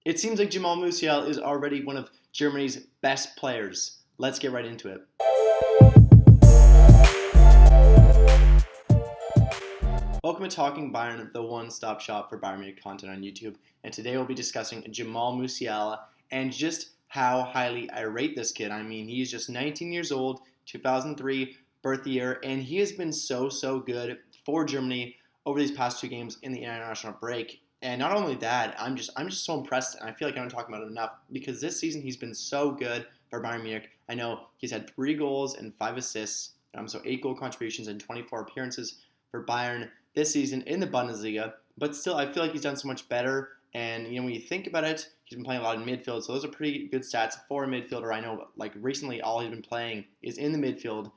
It seems like Jamal Musiala is already one of Germany's best players. Let's get right into it. Welcome to Talking Bayern, the one-stop shop for Bayern Munich content on YouTube. And today we'll be discussing Jamal Musiala and just how highly I rate this kid. I mean, he's just 19 years old, 2003 birth year, and he has been so good for Germany over these past two games in the international break. And not only that, I'm just so impressed, and I feel like I don't talk about it enough because this season he's been so good for Bayern Munich. I know he's had 3 goals and 5 assists, so 8 goal contributions and 24 appearances for Bayern this season in the Bundesliga. But still, I feel like he's done so much better. And when you think about it, he's been playing a lot in midfield, so those are pretty good stats for a midfielder. I know, like recently, all he's been playing is in the midfield,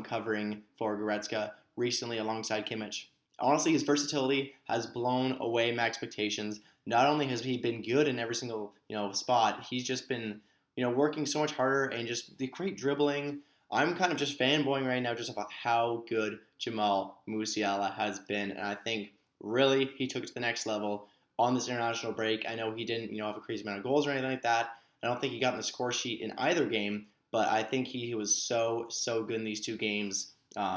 covering for Goretzka recently alongside Kimmich. Honestly, his versatility has blown away my expectations. Not only has he been good in every single spot, he's just been working so much harder and just the great dribbling. I'm kind of just fanboying right now just about how good Jamal Musiala has been, and I think really he took it to the next level on this international break. I know he didn't have a crazy amount of goals or anything like that. I don't think he got in the score sheet in either game, but I think he was so good in these two games,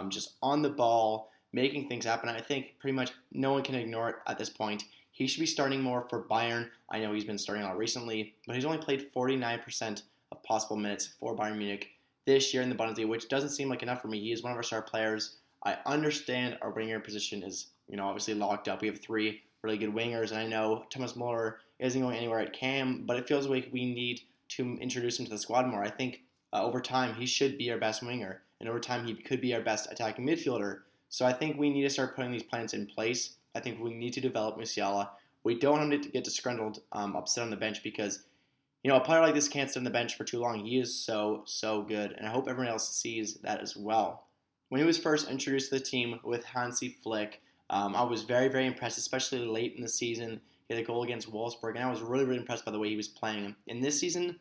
just on the ball, making things happen. I think pretty much no one can ignore it at this point. He should be starting more for Bayern. I know he's been starting a lot recently, but he's only played 49% of possible minutes for Bayern Munich this year in the Bundesliga, which doesn't seem like enough for me. He is one of our star players. I understand our winger position is obviously locked up. We have 3 really good wingers, and I know Thomas Muller isn't going anywhere at Cam, but it feels like we need to introduce him to the squad more. I think over time he should be our best winger, and over time he could be our best attacking midfielder. So I think we need to start putting these plans in place. I think we need to develop Musiala. We don't want him to get disgruntled, upset on the bench because a player like this can't sit on the bench for too long. He is so good, and I hope everyone else sees that as well. When he was first introduced to the team with Hansi Flick, I was very impressed, especially late in the season. He had a goal against Wolfsburg, and I was really impressed by the way he was playing. In this season,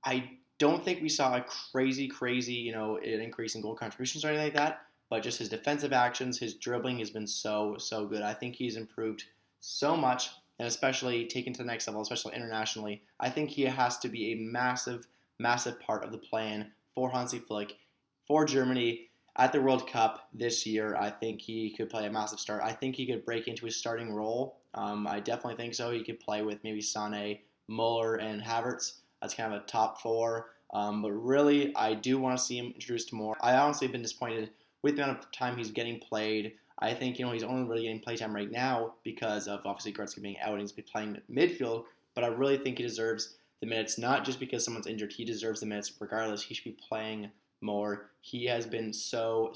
I don't think we saw a crazy an increase in goal contributions or anything like that, but just his defensive actions, his dribbling has been so good. I think he's improved so much, and especially taken to the next level, especially internationally. I think he has to be a massive part of the plan for Hansi Flick, for Germany at the World Cup this year. I think he could play a massive start. I think he could break into his starting role. I definitely think so. He could play with maybe Sané, Muller, and Havertz. That's kind of a top 4. But really, I do want to see him introduced more. I honestly have been disappointed with the amount of time he's getting played. I think he's only really getting playtime right now because of obviously Goretzka being out and he's been playing midfield. But I really think he deserves the minutes, not just because someone's injured. He deserves the minutes regardless. He should be playing more. He has been so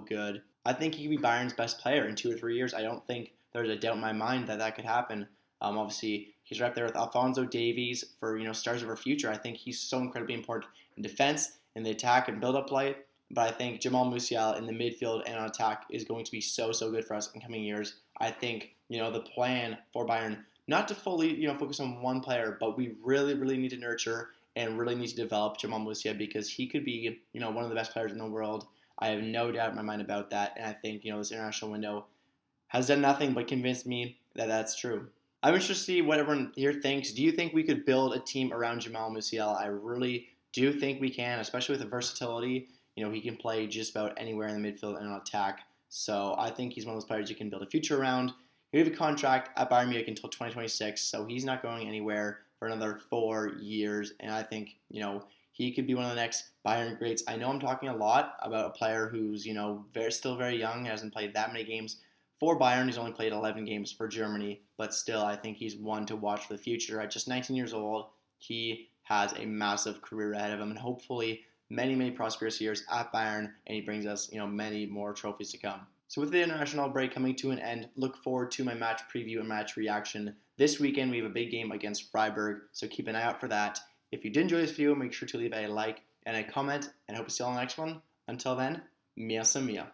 good. I think he could be Bayern's best player in 2 or 3 years. I don't think there's a doubt in my mind that could happen. Obviously, he's right there with Alphonso Davies for stars of our future. I think he's so incredibly important in defense, in the attack, and build-up play. But I think Jamal Musiala in the midfield and on attack is going to be so good for us in coming years. I think the plan for Bayern, not to fully focus on one player, but we really need to nurture and really need to develop Jamal Musiala because he could be one of the best players in the world. I have no doubt in my mind about that, and I think this international window has done nothing but convince me that that's true. I'm interested to see what everyone here thinks. Do you think we could build a team around Jamal Musiala? I really do think we can, especially with the versatility. He can play just about anywhere in the midfield and on attack. So I think he's one of those players you can build a future around. He have a contract at Bayern Munich until 2026, so he's not going anywhere for another 4 years. And I think, he could be one of the next Bayern greats. I know I'm talking a lot about a player who's, still very young, hasn't played that many games for Bayern. He's only played 11 games for Germany, but still I think he's one to watch for the future. At just 19 years old, he has a massive career ahead of him, and hopefully many prosperous years at Bayern, and he brings us, many more trophies to come. So with the international break coming to an end, look forward to my match preview and match reaction. This weekend we have a big game against Freiburg, so keep an eye out for that. If you did enjoy this video, make sure to leave a like and a comment, and I hope to see you all in the next one. Until then, mia sa mia.